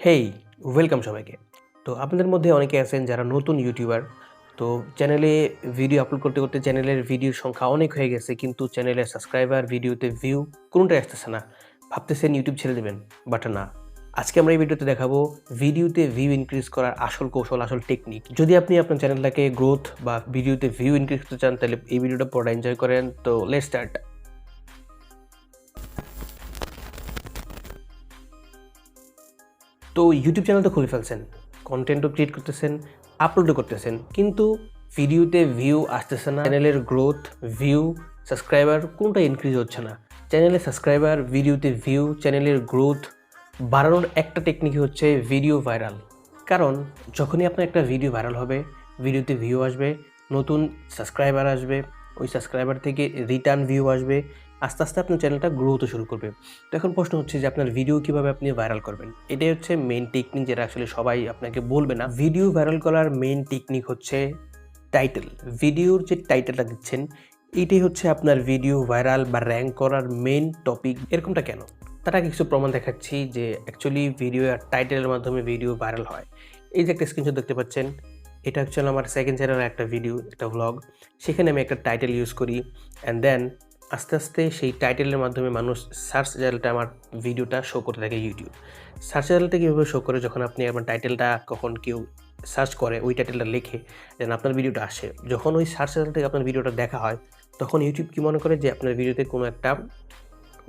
হেই, welcome সবাইকে। তো আপনাদের মধ্যে অনেকে আছেন যারা নতুন ইউটিউবার। তো চ্যানেলে ভিডিও আপলোড করতে, করতে চ্যানেলের ভিডিওর সংখ্যা অনেক হয়ে গেছে কিন্তু চ্যানেলের সাবস্ক্রাইবার, ভিডিওতে ভিউ কোনটাই আসতেছে না। ভাবতেছেন ইউটিউব ছেড়ে দেবেন, বাট না। আজকে আমরা এই ভিডিওতে দেখাবো ভিডিওতে ভিউ ইনক্রিজ করার আসল কৌশল, আসল টেকনিক। যদি আপনি আপনার চ্যানেলটাকে গ্রোথ বা ভিডিওতে ভিউ ইনক্রিজ করতে চান তাহলে এই ভিডিওটা পুরোটা এনজয় করেন। তো লেটস স্টার্ট। তো ইউটিউব চ্যানেল তো খুলে ফেলছেন, কন্টেন্টও ক্রিয়েট করতেছেন, আপলোডও করতেছেন, কিন্তু ভিডিওতে ভিউ আসতেছে না। চ্যানেলের গ্রোথ, ভিউ, সাবস্ক্রাইবার কোনটা ইনক্রিজ হচ্ছে না। চ্যানেলের সাবস্ক্রাইবার, ভিডিওতে ভিউ, চ্যানেলের গ্রোথ বাড়ানোর একটা টেকনিক হচ্ছে ভিডিও ভাইরাল। কারণ যখনই আপনার একটা ভিডিও ভাইরাল হবে, ভিডিওতে ভিউ আসবে, নতুন সাবস্ক্রাইবার আসবে, ওই সাবস্ক্রাইবার থেকে রিটার্ন ভিউ আসবে, আস্তে আস্তে আপনার চ্যানেলটা গ্রো হতে শুরু করবে। তো এখন প্রশ্ন হচ্ছে যে আপনার ভিডিও কীভাবে আপনি ভাইরাল করবেন। এটাই হচ্ছে মেইন টেকনিক, যেটা আসলে সবাই আপনাকে বলবে না। ভিডিও ভাইরাল করার মেইন টেকনিক হচ্ছে টাইটেল। ভিডিওর যে টাইটেলটা দিচ্ছেন এইটাই হচ্ছে আপনার ভিডিও ভাইরাল বা র্যাঙ্ক করার মেইন টপিক। এরকমটা কেন? তার আগে কিছু প্রমাণ দেখাচ্ছি যে অ্যাকচুয়ালি ভিডিও আর টাইটেলের মাধ্যমে ভিডিও ভাইরাল হয়। এই যে একটা স্ক্রিনশট দেখতে পাচ্ছেন, এটা হচ্ছে আমার সেকেন্ড চ্যানেলের একটা ভিডিও, একটা ভ্লগ। সেখানে আমি একটা টাইটেল ইউজ করি অ্যান্ড দেন আস্তে আস্তে সেই টাইটেলের মাধ্যমে মানুষ সার্চ রেজাল্টে আমার ভিডিওটা শো করতে থাকে ইউটিউব। সার্চ রেজাল্টে কীভাবে শো করে, যখন আপনি আমার টাইটেলটা কখন কেউ সার্চ করে, ওই টাইটেলটা লেখে দেন আপনার ভিডিওটা আসে। যখন ওই সার্চ রেজাল্ট থেকে আপনার ভিডিওটা দেখা হয়, তখন ইউটিউব কী মনে করে যে আপনার ভিডিওতে কোনো একটা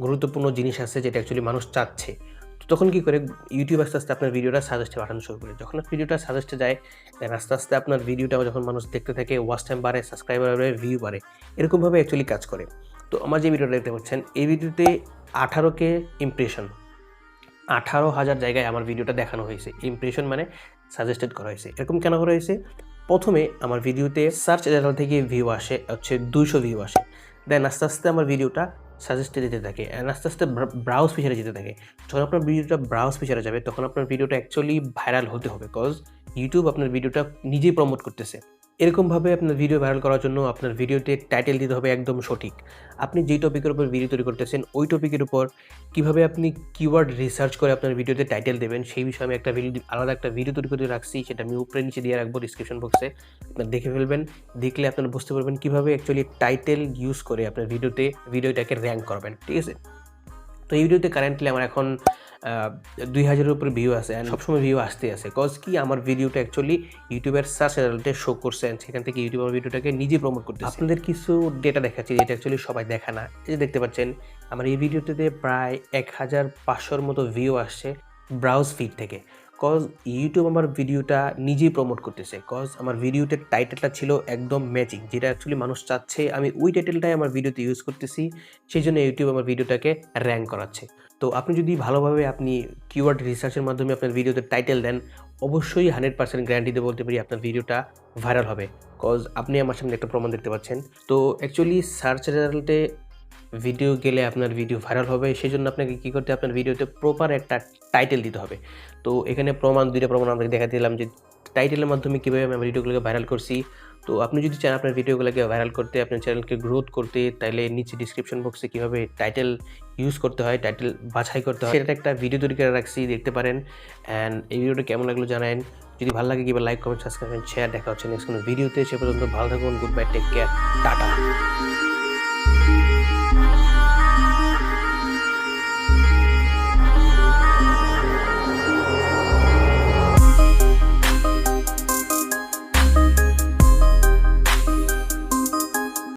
গুরুত্বপূর্ণ জিনিস আছে যেটা অ্যাকচুয়ালি মানুষ চাচ্ছে। তো তখন কী করে, ইউটিউব আস্তে আস্তে আপনার ভিডিওটা সাজেস্টে পাঠানো শুরু করে। যখন ভিডিওটা সাজেস্টে যায় দেন আস্তে আস্তে আপনার ভিডিওটা যখন মানুষ দেখতে থাকে, ওয়াচ টাইম বাড়ে, সাবস্ক্রাইবার বাড়ে, ভিউ বাড়ে। এরকমভাবে অ্যাকচুয়ালি কাজ করে। তো আমার যে ভিডিওটা দেখতে পাচ্ছেন, এই ভিডিওতে 18K ইমপ্রেশন, 18,000 জায়গায় আমার ভিডিওটা দেখানো হয়েছে। ইমপ্রেশন মানে সাজেস্টেড করা হয়েছে। এরকম কেন করা হয়েছে? প্রথমে আমার ভিডিওতে সার্চ রেজাল্ট থেকে ভিউ আসে হচ্ছে 200 ভিউ আসে। দেন আস্তে আস্তে আমার ভিডিওটা সাজেস্টে যেতে থাকে অ্যান্ড আস্তে আস্তে ব্রাউজ ফিচারে যেতে থাকে। যখন আপনার ভিডিওটা ব্রাউজ ফিচারে যাবে তখন আপনার ভিডিওটা অ্যাকচুয়ালি ভাইরাল হতে হবে, বিকজ ইউটিউব আপনার ভিডিওটা নিজেই প্রমোট করতেছে। এরকমভাবে আপনার ভিডিও ভাইরাল করার জন্য আপনার ভিডিওতে টাইটেল দিতে হবে একদম সঠিক। আপনি যেই টপিকের উপর ভিডিও তৈরি করতেছেন, ওই টপিকের উপর কীভাবে আপনি কিওয়ার্ড রিসার্চ করে আপনার ভিডিওতে টাইটেল দেবেন, সেই বিষয়ে আমি একটা আলাদা একটা ভিডিও তৈরি করে রাখছি। সেটা আমি উপরে নিচে দিয়ে রাখবো ডিসক্রিপশন বক্সে, আপনার দেখে ফেলবেন। দেখলে আপনারা বুঝতে পারবেন কীভাবে অ্যাকচুয়ালি টাইটেল ইউজ করে আপনার ভিডিওটাকে র্যাঙ্ক করবেন, ঠিক আছে? তো এই ভিডিওতে কারেন্টলি আমার এখন 2000-এর উপরে ভিউ আছে অ্যান্ড সবসময় ভিউ আসতে আছে। কজ কি, আমার ভিডিওটা অ্যাকচুয়ালি ইউটিউবের সার্চ রেজাল্টে শো করছে অ্যান্ড সেখান থেকে ইউটিউব আমার ভিডিওটাকে নিজে প্রমোট করতেছে। আপনাদের কিছু ডেটা দেখাচ্ছি যেটা অ্যাকচুয়ালি সবাই দেখে না। এই যে দেখতে পাচ্ছেন, আমার এই ভিডিওটিতে প্রায় 1500-র মতো ভিউ আসছে ব্রাউজ ফিড থেকে। কজ ইউটিউব আমার ভিডিওটা নিজেই প্রমোট করতেছে। কজ আমার ভিডিওটার টাইটেলটা ছিল একদম ম্যাচিং, যেটা অ্যাকচুয়ালি মানুষ চাচ্ছে, আমি ওই টাইটেলটাই আমার ভিডিওতে ইউজ করতেছি। সেই জন্য ইউটিউব আমার ভিডিওটাকে র্যাঙ্ক করাচ্ছে। তো আপনি যদি ভালোভাবে আপনি কিওয়ার্ড রিসার্চের মাধ্যমে আপনার ভিডিওতে টাইটেল দেন, অবশ্যই 100% গ্যারান্টি দিয়ে বলতে পারি আপনার ভিডিওটা ভাইরাল হবে। কজ আপনি আমার সামনে একটা প্রমাণ দেখতে পাচ্ছেন। তো অ্যাকচুয়ালি সার্চ রেজাল্টে ভিডিও গেলে আপনার ভিডিও ভাইরাল হবে, সেই জন্য আপনাকে কী করতে হবে, আপনার ভিডিওতে প্রপার একটা টাইটেল দিতে হবে। তো এখানে দুইটা প্রমাণ আপনাকে দেখা দিলাম যে টাইটেলের মাধ্যমে কীভাবে আমি ভিডিওগুলোকে ভাইরাল করছি। তো আপনি যদি চান আপনার ভিডিওগুলোকে ভাইরাল করতে, আপনার চ্যানেলকে গ্রোথ করতে, তাহলে নিচে ডিসক্রিপশন বক্সে কীভাবে টাইটেল ইউজ করতে হয়, টাইটেল বাছাই করতে হয়, সেটা একটা ভিডিও তৈরি করে রাখছি, দেখতে পারেন। অ্যান্ড এই ভিডিওটা কেমন লাগলো জানান। যদি ভালো লাগে কিংবা লাইক, কমেন্ট, সাবস্ক্রাইব, শেয়ার। দেখা হচ্ছে নেক্সট কোনো ভিডিওতে। সে পর্যন্ত ভালো থাকুন। Good bye, take care, tata.